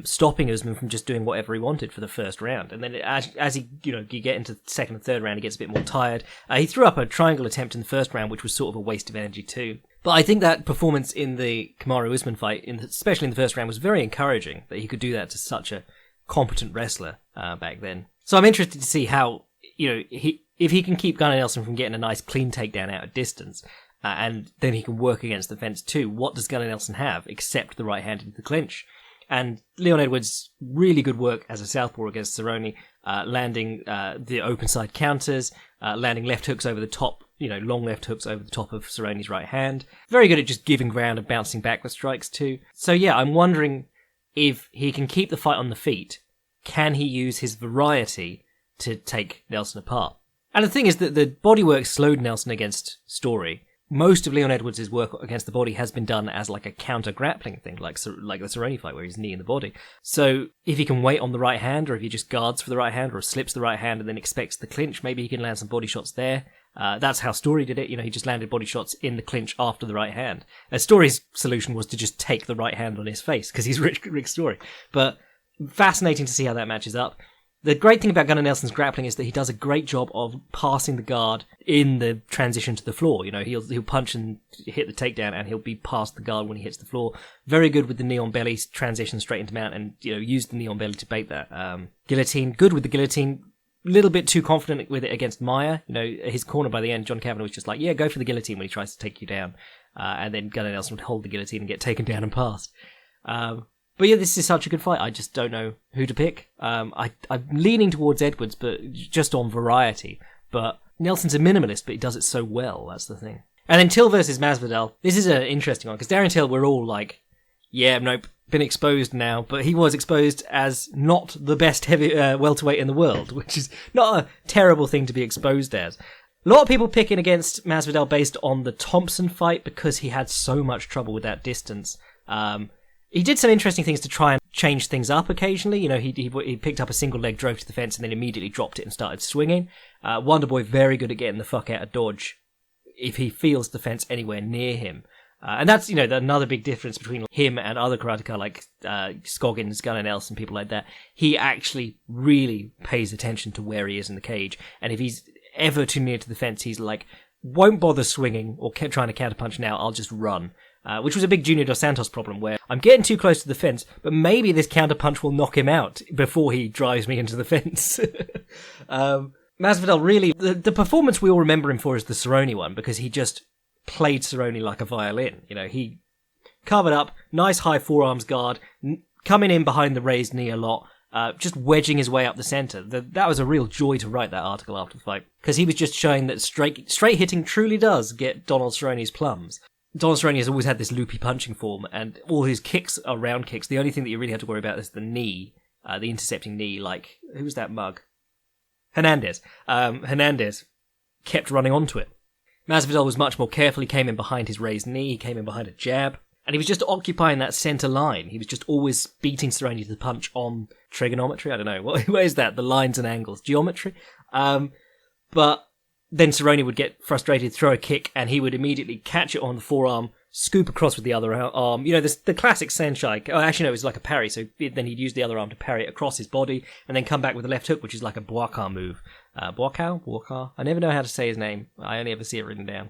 stopping Usman from just doing whatever he wanted for the first round. And then as he, you get into the second and third round, he gets a bit more tired. He threw up a triangle attempt in the first round, which was sort of a waste of energy too. But I think that performance in the Kamaru Usman fight, especially in the first round, was very encouraging, that he could do that to such a competent wrestler back then. So I'm interested to see how, if he can keep Gunnar Nelson from getting a nice clean takedown out of distance, and then he can work against the fence too. What does Gunnar Nelson have except the right hand into the clinch? And Leon Edwards, really good work as a southpaw against Cerrone, landing the open side counters, landing left hooks over the top, long left hooks over the top of Cerrone's right hand. Very good at just giving ground and bouncing back with strikes too. So yeah, I'm wondering if he can keep the fight on the feet. Can he use his variety to take Nelson apart? And the thing is that the bodywork slowed Nelson against Story. Most of Leon Edwards' work against the body has been done as like a counter-grappling thing, like the Cerrone fight where he's knee in the body. So if he can wait on the right hand, or if he just guards for the right hand, or slips the right hand and then expects the clinch, maybe he can land some body shots there. That's how Story did it. He just landed body shots in the clinch after the right hand. Story's solution was to just take the right hand on his face, because he's Rick Story. But fascinating to see how that matches up. The great thing about Gunnar Nelson's grappling is that he does a great job of passing the guard in the transition to the floor. He'll punch and hit the takedown, and he'll be past the guard when he hits the floor. Very good with the knee on belly, transition straight into mount, and use the knee on belly to bait that. Guillotine, good with the guillotine. Little bit too confident with it against Maia. His corner by the end, John Kavanagh was just like, yeah, go for the guillotine when he tries to take you down. And then Gunnar Nelson would hold the guillotine and get taken down and passed. But yeah, this is such a good fight. I just don't know who to pick. I'm leaning towards Edwards, but just on variety. But Nelson's a minimalist, but he does it so well. That's the thing. And then Till versus Masvidal. This is an interesting one, because Darren Till, we're all like, yeah, nope, been exposed now. But he was exposed as not the best heavy welterweight in the world, which is not a terrible thing to be exposed as. A lot of people picking against Masvidal based on the Thompson fight, because he had so much trouble with that distance. He did some interesting things to try and change things up occasionally. He picked up a single leg, drove to the fence, and then immediately dropped it and started swinging. Wonderboy, very good at getting the fuck out of dodge if he feels the fence anywhere near him. And that's, another big difference between him and other karateka like Scoggins, Gunnar Nelson, people like that. He actually really pays attention to where he is in the cage. And if he's ever too near to the fence, he's like, won't bother swinging or trying to counterpunch now, I'll just run. Which was a big Junior Dos Santos problem, where I'm getting too close to the fence, but maybe this counterpunch will knock him out before he drives me into the fence. Masvidal, really, the performance we all remember him for is the Cerrone one, because he just played Cerrone like a violin. He covered up, nice high forearms guard, coming in behind the raised knee a lot, just wedging his way up the centre. That was a real joy to write that article after the fight, because he was just showing that straight hitting truly does get Donald Cerrone's plums. Donald Cerrone has always had this loopy punching form, and all his kicks are round kicks. The only thing that you really have to worry about is the knee, the intercepting knee, like, who was that mug? Hernandez. Hernandez kept running onto it. Masvidal was much more careful. He came in behind his raised knee, he came in behind a jab, and he was just occupying that centre line. He was just always beating Cerrone to the punch on trigonometry. I don't know, what is that? The lines and angles. Geometry? But then Cerrone would get frustrated, throw a kick, and he would immediately catch it on the forearm, scoop across with the other arm. You know, the classic Senshai. Oh, actually, no, it was like a parry. So then he'd use the other arm to parry it across his body, and then come back with a left hook, which is like a Buakar move. Buakar? I never know how to say his name. I only ever see it written down.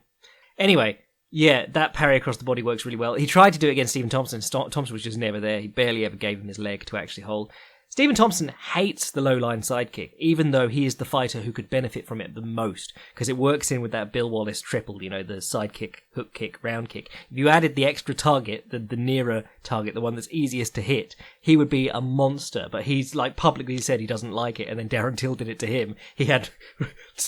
Anyway, yeah, that parry across the body works really well. He tried to do it against Stephen Thompson. Thompson was just never there. He barely ever gave him his leg to actually hold. Stephen Thompson hates the low-line sidekick, even though he is the fighter who could benefit from it the most, because it works in with that Bill Wallace triple, you know, the sidekick, hook kick, round kick. If you added the extra target, the nearer target, the one that's easiest to hit, he would be a monster, but he's like publicly said he doesn't like it, and then Darren Till did it to him. He had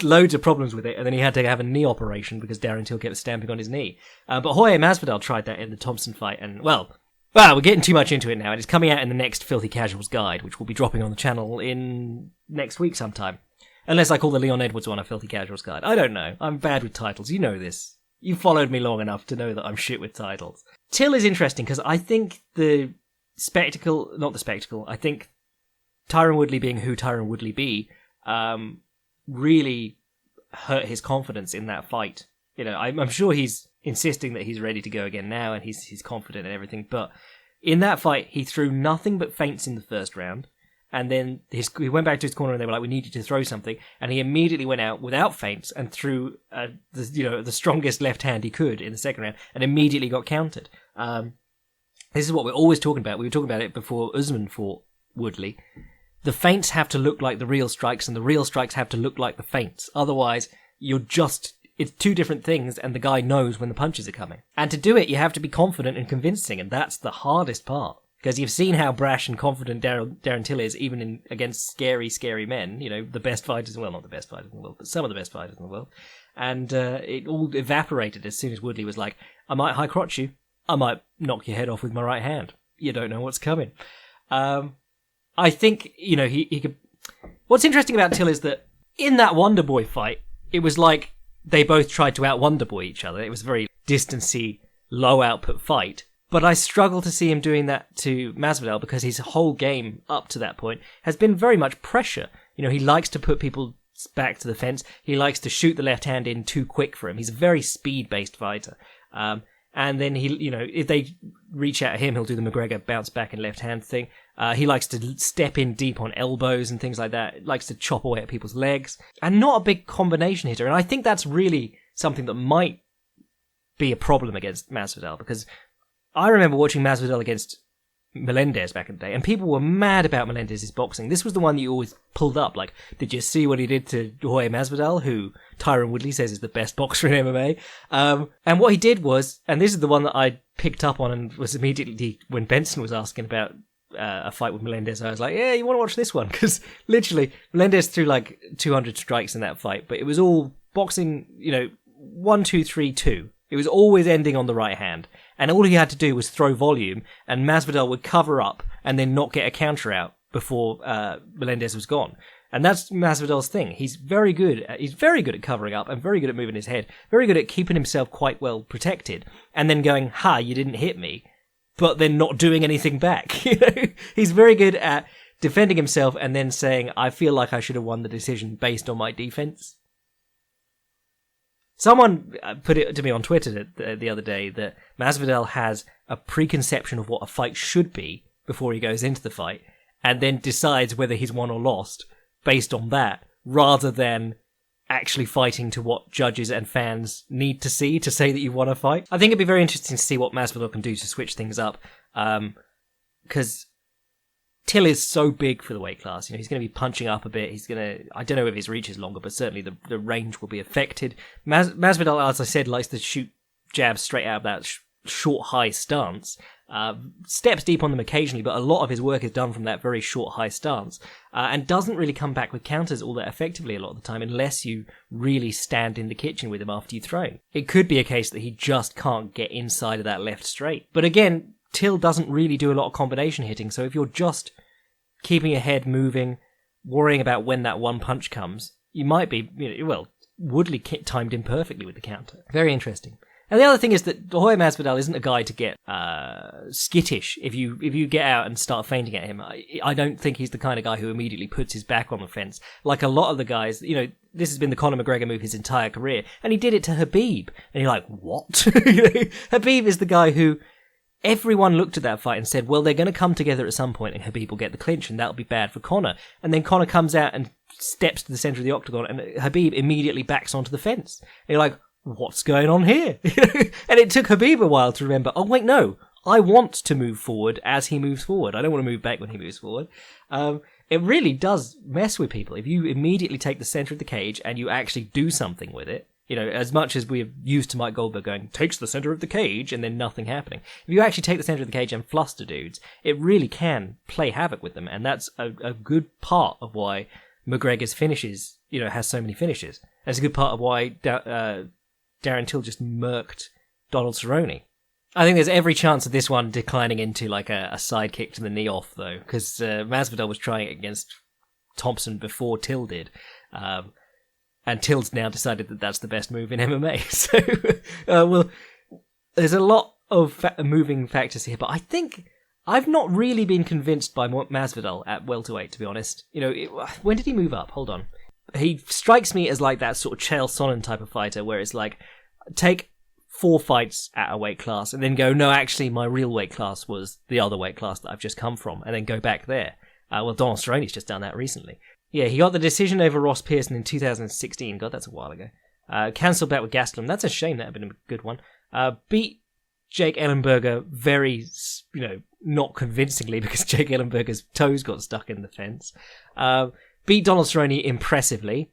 loads of problems with it, and then he had to have a knee operation because Darren Till kept stamping on his knee. But Jorge Masvidal tried that in the Thompson fight, and well, we're getting too much into it now, and it's coming out in the next Filthy Casuals guide, which will be dropping on the channel in next week sometime. Unless I call the Leon Edwards one a Filthy Casuals guide. I don't know. I'm bad with titles. You know this. You've followed me long enough to know that I'm shit with titles. Till is interesting, because I think I think Tyron Woodley being who Tyron Woodley be, really hurt his confidence in that fight. You know, I'm sure he's insisting that he's ready to go again now, and he's confident and everything, but in that fight, he threw nothing but feints in the first round, and then he went back to his corner and they were like, we need you to throw something, and he immediately went out without feints and threw the strongest left hand he could in the second round, and immediately got countered. This is what we're always talking about. We were talking about it before Usman fought Woodley. The feints have to look like the real strikes, and the real strikes have to look like the feints. Otherwise, it's two different things, and the guy knows when the punches are coming. And to do it, you have to be confident and convincing, and that's the hardest part. Because you've seen how brash and confident Darren Till is, even against scary, scary men. You know, the best fighters, well, not the best fighters in the world, but some of the best fighters in the world. And it all evaporated as soon as Woodley was like, I might high crotch you, I might knock your head off with my right hand. You don't know what's coming. I think, you know, he could... What's interesting about Till is that in that Wonder Boy fight, it was like they both tried to out-Wonder Boy each other. It was a very distancy, low-output fight. But I struggle to see him doing that to Masvidal because his whole game up to that point has been very much pressure. You know, he likes to put people back to the fence. He likes to shoot the left hand in too quick for him. He's a very speed-based fighter. And then he, you know, if they reach out at him, he'll do the McGregor bounce back and left hand thing. He likes to step in deep on elbows and things like that. He likes to chop away at people's legs. And not a big combination hitter. And I think that's really something that might be a problem against Masvidal, because I remember watching Masvidal against Melendez back in the day, and people were mad about Melendez's boxing. This was the one that you always pulled up. Like, did you see what he did to Jorge Masvidal, who Tyron Woodley says is the best boxer in MMA? And what he did was, and this is the one that I picked up on and was immediately, when Benson was asking about a fight with Melendez, I was like, yeah, you want to watch this one? Because literally, Melendez threw like 200 strikes in that fight, but it was all boxing, you know, 1, 2, 3, 2. It was always ending on the right hand. And all he had to do was throw volume, and Masvidal would cover up and then not get a counter out before Melendez was gone. And that's Masvidal's thing. He's very good at covering up and very good at moving his head, very good at keeping himself quite well protected, and then going, ha, you didn't hit me, but then not doing anything back. You know, he's very good at defending himself and then saying, I feel like I should have won the decision based on my defense. Someone put it to me on Twitter the other day that Masvidal has a preconception of what a fight should be before he goes into the fight, and then decides whether he's won or lost based on that, rather than actually fighting to what judges and fans need to see to say that you've won a fight. I think it'd be very interesting to see what Masvidal can do to switch things up, because Till is so big for the weight class. You know, he's going to be punching up a bit. I don't know if his reach is longer, but certainly the range will be affected. Masvidal, as I said, likes to shoot jabs straight out of that short, high stance. Steps deep on them occasionally, but a lot of his work is done from that very short, high stance. And doesn't really come back with counters all that effectively a lot of the time, unless you really stand in the kitchen with him after you throw him. It could be a case that he just can't get inside of that left straight. But again, Till doesn't really do a lot of combination hitting, so if you're just keeping your head moving, worrying about when that one punch comes, you might be, you know, well, Woodley timed in perfectly with the counter. Very interesting. And the other thing is that Jorge Masvidal isn't a guy to get skittish if you get out and start feinting at him. I don't think he's the kind of guy who immediately puts his back on the fence. Like a lot of the guys, this has been the Conor McGregor move his entire career, and he did it to Khabib. And you're like, what? Khabib is the guy who everyone looked at that fight and said, well, they're going to come together at some point and Khabib will get the clinch and that'll be bad for Conor. And then Conor comes out and steps to the centre of the octagon and Khabib immediately backs onto the fence. And you're like, what's going on here? And it took Khabib a while to remember, oh wait, no, I want to move forward as he moves forward. I don't want to move back when he moves forward. It really does mess with people. If you immediately take the centre of the cage and you actually do something with it, as much as we're used to Mike Goldberg going, takes the centre of the cage and then nothing happening. If you actually take the centre of the cage and fluster dudes, it really can play havoc with them. And that's a good part of why McGregor's finishes, has so many finishes. That's a good part of why Darren Till just murked Donald Cerrone. I think there's every chance of this one declining into like a side kick to the knee off, though, because Masvidal was trying it against Thompson before Till did. And Till's now decided that that's the best move in MMA. So, there's a lot of moving factors here, but I think I've not really been convinced by Masvidal at welterweight, to be honest. When did he move up? Hold on. He strikes me as like that sort of Chael Sonnen type of fighter, where it's like, take 4 fights at a weight class and then go, no, actually, my real weight class was the other weight class that I've just come from, and then go back there. Donald Cerrone's just done that recently. Yeah, he got the decision over Ross Pearson in 2016. God, that's a while ago. Cancelled that with Gastelum. That's a shame. That would have been a good one. Beat Jake Ellenberger very, not convincingly, because Jake Ellenberger's toes got stuck in the fence. Beat Donald Cerrone impressively,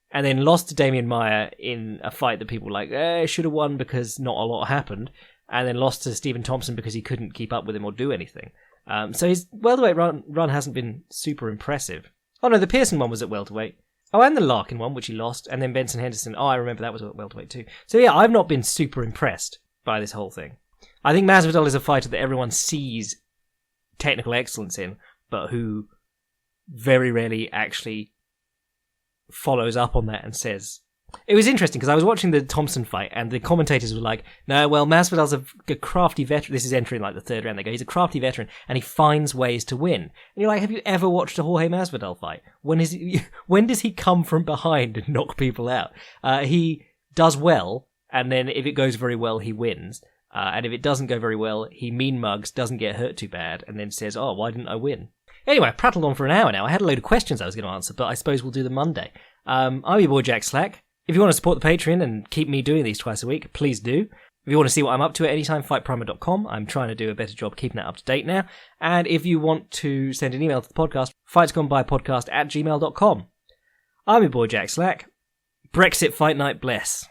and then lost to Damian Maia in a fight that people were like, should have won because not a lot happened, and then lost to Stephen Thompson because he couldn't keep up with him or do anything. So his welterweight run hasn't been super impressive. Oh no, the Pearson one was at welterweight. Oh, and the Larkin one, which he lost, and then Benson Henderson. Oh, I remember that was at welterweight too. So yeah, I've not been super impressed by this whole thing. I think Masvidal is a fighter that everyone sees technical excellence in, but who very rarely actually follows up on that and says... It was interesting because I was watching the Thompson fight and the commentators were like, no, well, Masvidal's a crafty veteran. This is entering like the third round. They go, he's a crafty veteran and he finds ways to win. And you're like, have you ever watched a Jorge Masvidal fight? When does he come from behind and knock people out? He does well, and then if it goes very well, he wins. And if it doesn't go very well, he mean mugs, doesn't get hurt too bad, and then says, oh, why didn't I win? Anyway, I prattled on for an hour now. I had a load of questions I was going to answer, but I suppose we'll do them Monday. I'm your boy Jack Slack. If you want to support the Patreon and keep me doing these twice a week, please do. If you want to see what I'm up to at anytime, fightprimer.com. I'm trying to do a better job keeping that up to date now. And if you want to send an email to the podcast, fightsgonebypodcast@gmail.com. I'm your boy Jack Slack. Brexit Fight Night bless.